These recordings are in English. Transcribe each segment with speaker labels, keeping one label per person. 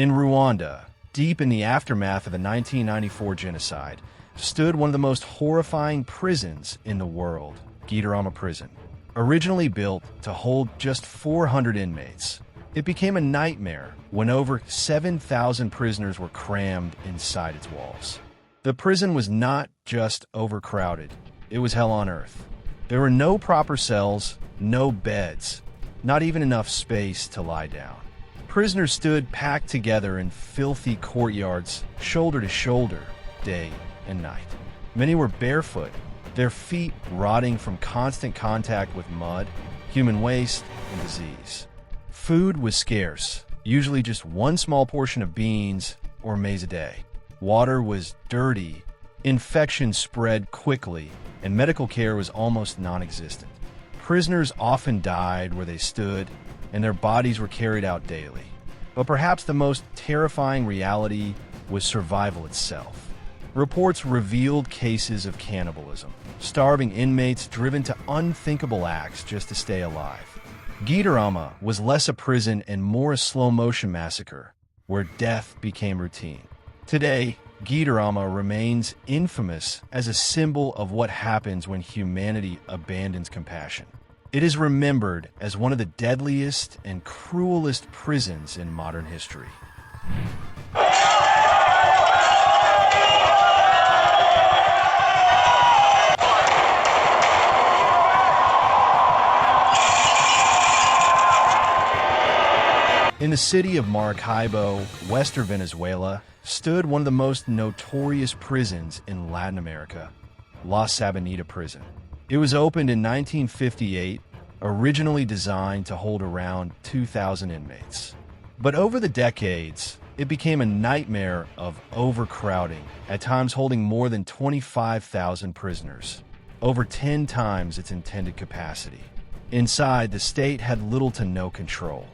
Speaker 1: In Rwanda, deep in the aftermath of the 1994 genocide, stood one of the most horrifying prisons in the world, Gitarama Prison. Originally built to hold just 400 inmates, it became a nightmare when over 7,000 prisoners were crammed inside its walls. The prison was not just overcrowded, it was hell on earth. There were no proper cells, no beds, not even enough space to lie down. Prisoners stood packed together in filthy courtyards, shoulder to shoulder, day and night. Many were barefoot, their feet rotting from constant contact with mud, human waste, and disease. Food was scarce, usually just one small portion of beans or maize a day. Water was dirty, infections spread quickly, and medical care was almost non-existent. Prisoners often died where they stood, and their bodies were carried out daily. But perhaps the most terrifying reality was survival itself. Reports revealed cases of cannibalism, starving inmates driven to unthinkable acts just to stay alive. Gitarama was less a prison and more a slow-motion massacre, where death became routine. Today, Gitarama remains infamous as a symbol of what happens when humanity abandons compassion. It is remembered as one of the deadliest and cruelest prisons in modern history. In the city of Maracaibo, western Venezuela, stood one of the most notorious prisons in Latin America, La Sabaneta Prison. It was opened in 1958, originally designed to hold around 2,000 inmates. But over the decades, it became a nightmare of overcrowding, at times holding more than 25,000 prisoners, over 10 times its intended capacity. Inside, the state had little to no control.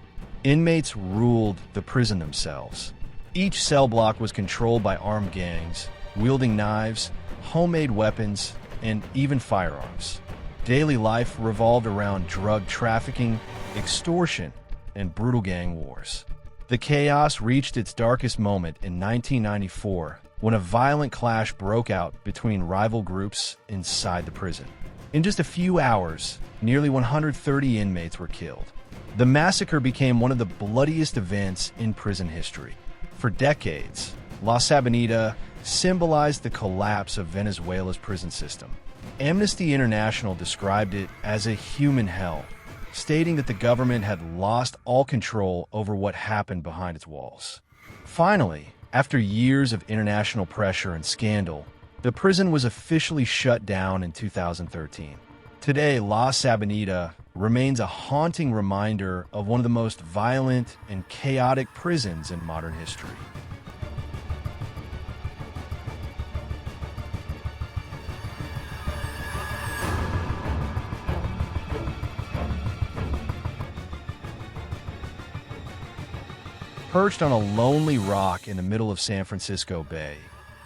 Speaker 1: Inmates ruled the prison themselves. Each cell block was controlled by armed gangs, wielding knives, homemade weapons, and even firearms. Daily life revolved around drug trafficking, extortion, and brutal gang wars. The chaos reached its darkest moment in 1994 when a violent clash broke out between rival groups inside the prison. In just a few hours, nearly 130 inmates were killed. The massacre became one of the bloodiest events in prison history. For decades, La Sabaneta symbolized the collapse of Venezuela's prison system. Amnesty International described it as a human hell, stating that the government had lost all control over what happened behind its walls. Finally, after years of international pressure and scandal, the prison was officially shut down in 2013. Today, La Sabaneta remains a haunting reminder of one of the most violent and chaotic prisons in modern history. Perched on a lonely rock in the middle of San Francisco Bay,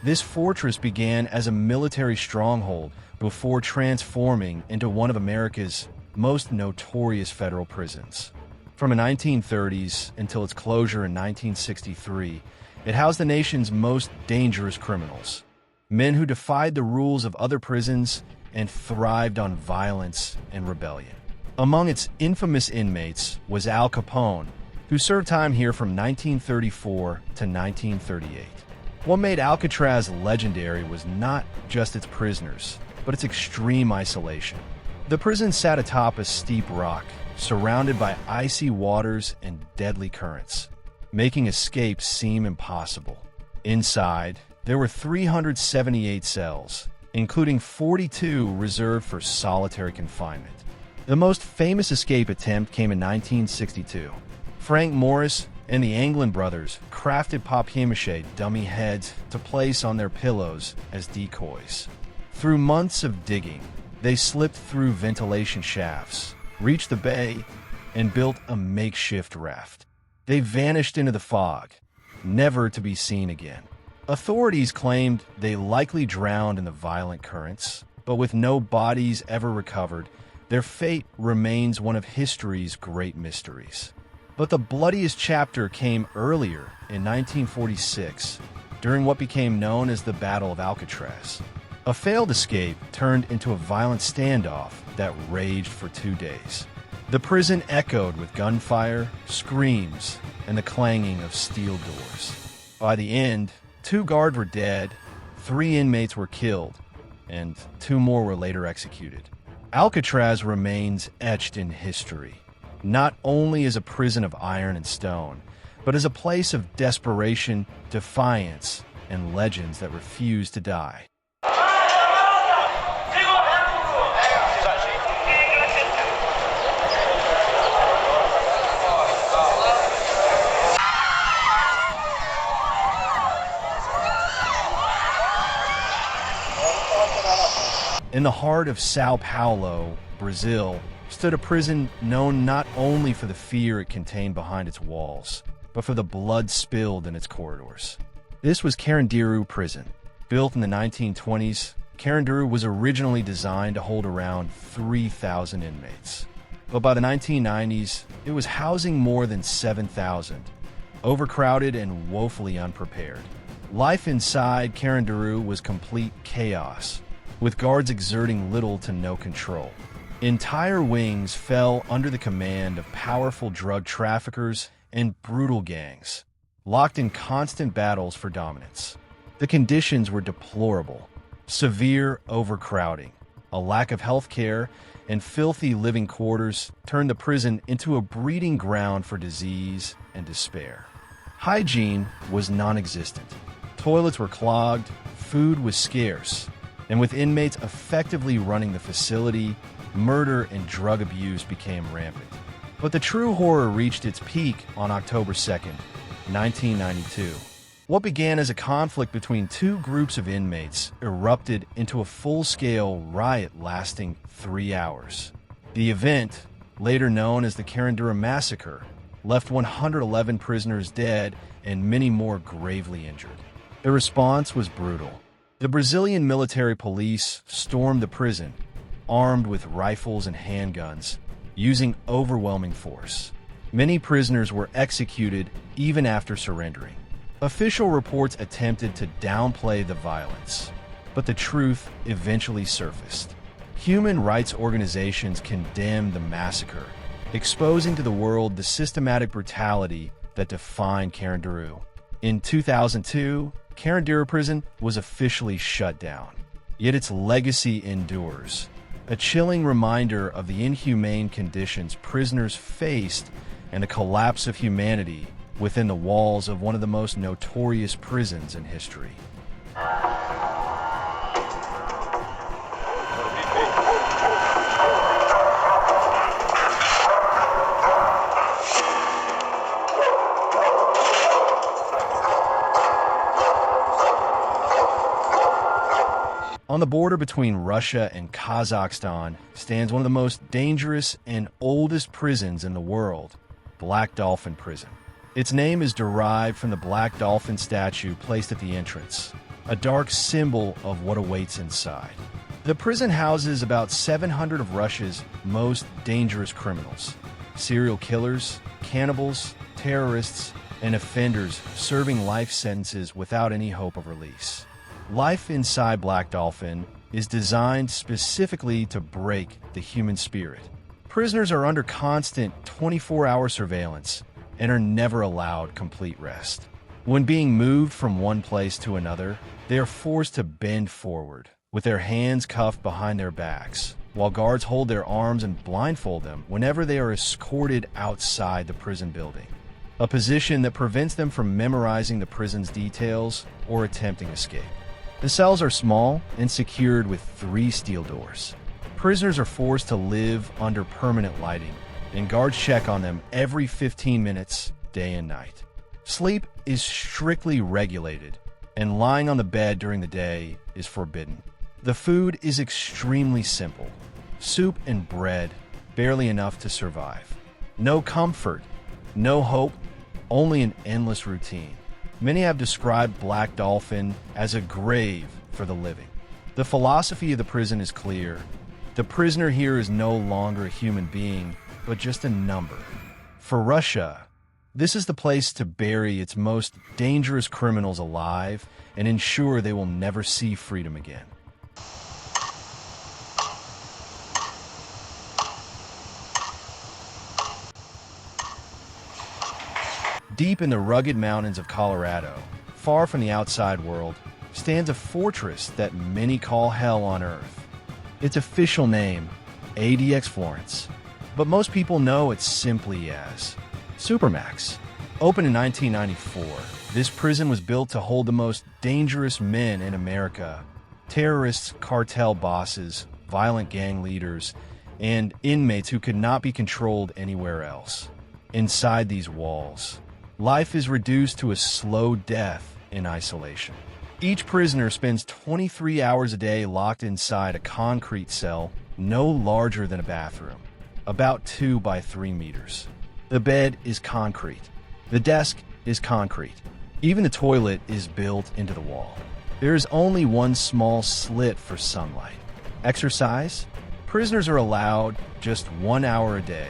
Speaker 1: this fortress began as a military stronghold before transforming into one of America's most notorious federal prisons. From the 1930s until its closure in 1963, it housed the nation's most dangerous criminals, men who defied the rules of other prisons and thrived on violence and rebellion. Among its infamous inmates was Al Capone, who served time here from 1934 to 1938. What made Alcatraz legendary was not just its prisoners, but its extreme isolation. The prison sat atop a steep rock, surrounded by icy waters and deadly currents, making escape seem impossible. Inside, there were 378 cells, including 42 reserved for solitary confinement. The most famous escape attempt came in 1962. Frank Morris and the Anglin brothers crafted papier-mâché dummy heads to place on their pillows as decoys. Through months of digging, they slipped through ventilation shafts, reached the bay, and built a makeshift raft. They vanished into the fog, never to be seen again. Authorities claimed they likely drowned in the violent currents, but with no bodies ever recovered, their fate remains one of history's great mysteries. But the bloodiest chapter came earlier in 1946, during what became known as the Battle of Alcatraz. A failed escape turned into a violent standoff that raged for 2 days. The prison echoed with gunfire, screams, and the clanging of steel doors. By the end, 2 guards were dead, 3 inmates were killed, and 2 more were later executed. Alcatraz remains etched in history, not only as a prison of iron and stone, but as a place of desperation, defiance, and legends that refuse to die. In the heart of Sao Paulo, Brazil, stood a prison known not only for the fear it contained behind its walls, but for the blood spilled in its corridors. This was Carandiru Prison. Built in the 1920s, Carandiru was originally designed to hold around 3,000 inmates. But by the 1990s, it was housing more than 7,000, overcrowded and woefully unprepared. Life inside Carandiru was complete chaos, with guards exerting little to no control. Entire wings fell under the command of powerful drug traffickers and brutal gangs, locked in constant battles for dominance. The conditions were deplorable: severe overcrowding, a lack of health care, and filthy living quarters turned the prison into a breeding ground for disease and despair. Hygiene was non-existent. Toilets were clogged, food was scarce, and with inmates effectively running the facility, murder and drug abuse became rampant. But the true horror reached its peak on October 2nd, 1992. What began as a conflict between 2 groups of inmates erupted into a full-scale riot lasting 3 hours. The event, later known as the Carandiru massacre, left 111 prisoners dead and many more gravely injured. The response was brutal. The Brazilian military police stormed the prison, armed with rifles and handguns, using overwhelming force. Many prisoners were executed even after surrendering. Official reports attempted to downplay the violence, but the truth eventually surfaced. Human rights organizations condemned the massacre, exposing to the world the systematic brutality that defined Carandiru. In 2002, Carandiru prison was officially shut down, yet its legacy endures, a chilling reminder of the inhumane conditions prisoners faced and the collapse of humanity within the walls of one of the most notorious prisons in history. On the border between Russia and Kazakhstan stands one of the most dangerous and oldest prisons in the world, Black Dolphin Prison. Its name is derived from the Black Dolphin statue placed at the entrance, a dark symbol of what awaits inside. The prison houses about 700 of Russia's most dangerous criminals, serial killers, cannibals, terrorists, and offenders serving life sentences without any hope of release. Life inside Black Dolphin is designed specifically to break the human spirit. Prisoners are under constant 24-hour surveillance and are never allowed complete rest. When being moved from one place to another, they are forced to bend forward, with their hands cuffed behind their backs, while guards hold their arms and blindfold them whenever they are escorted outside the prison building, a position that prevents them from memorizing the prison's details or attempting escape. The cells are small and secured with 3 steel doors. Prisoners are forced to live under permanent lighting, and guards check on them every 15 minutes, day and night. Sleep is strictly regulated, and lying on the bed during the day is forbidden. The food is extremely simple: soup and bread, barely enough to survive. No comfort, no hope, only an endless routine. Many have described Black Dolphin as a grave for the living. The philosophy of the prison is clear. The prisoner here is no longer a human being, but just a number. For Russia, This is the place to bury its most dangerous criminals alive and ensure they will never see freedom again. Deep in the rugged mountains of Colorado, far from the outside world, stands a fortress that many call hell on earth. Its official name, ADX Florence, but most people know it simply as Supermax. Opened in 1994, this prison was built to hold the most dangerous men in America: terrorists, cartel bosses, violent gang leaders, and inmates who could not be controlled anywhere else. Inside these walls, life is reduced to a slow death in isolation. Each prisoner spends 23 hours a day locked inside a concrete cell no larger than a bathroom, about 2 by 3 meters. The bed is concrete. The desk is concrete. Even the toilet is built into the wall. There is only one small slit for sunlight. Exercise? Prisoners are allowed just 1 hour a day,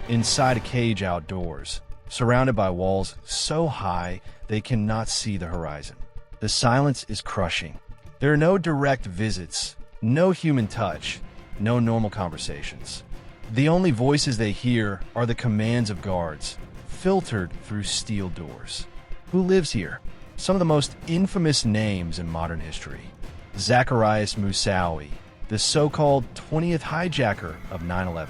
Speaker 1: inside a cage outdoors, surrounded by walls so high they cannot see the horizon. The silence is crushing. There are no direct visits, no human touch, no normal conversations. The only voices they hear are the commands of guards, filtered through steel doors. Who lives here? Some of the most infamous names in modern history. Zacarias Moussaoui, the so-called 20th hijacker of 9/11.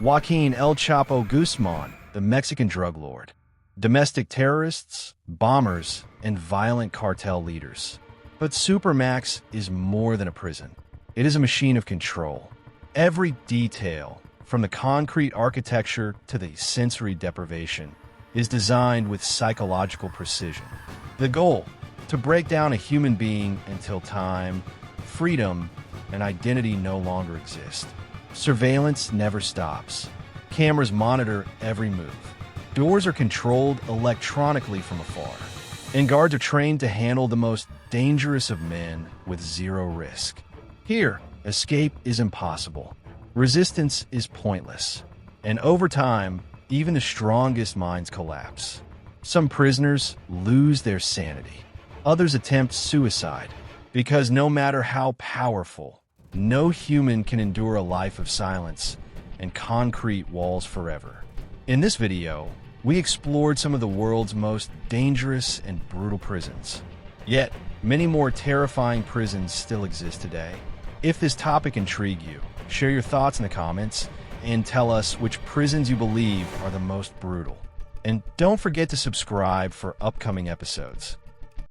Speaker 1: Joaquin El Chapo Guzman, the Mexican drug lord. Domestic terrorists, bombers, and violent cartel leaders. But Supermax is more than a prison. It is a machine of control. Every detail, from the concrete architecture to the sensory deprivation, is designed with psychological precision. The goal: to break down a human being until time, freedom, and identity no longer exist. Surveillance never stops. Cameras monitor every move. Doors are controlled electronically from afar. And guards are trained to handle the most dangerous of men with zero risk. Here, escape is impossible. Resistance is pointless. And over time, even the strongest minds collapse. Some prisoners lose their sanity. Others attempt suicide, because no matter how powerful, no human can endure a life of silence and concrete walls forever. In this video, we explored some of the world's most dangerous and brutal prisons. Yet, many more terrifying prisons still exist today. If this topic intrigued you, share your thoughts in the comments and tell us which prisons you believe are the most brutal. And don't forget to subscribe for upcoming episodes.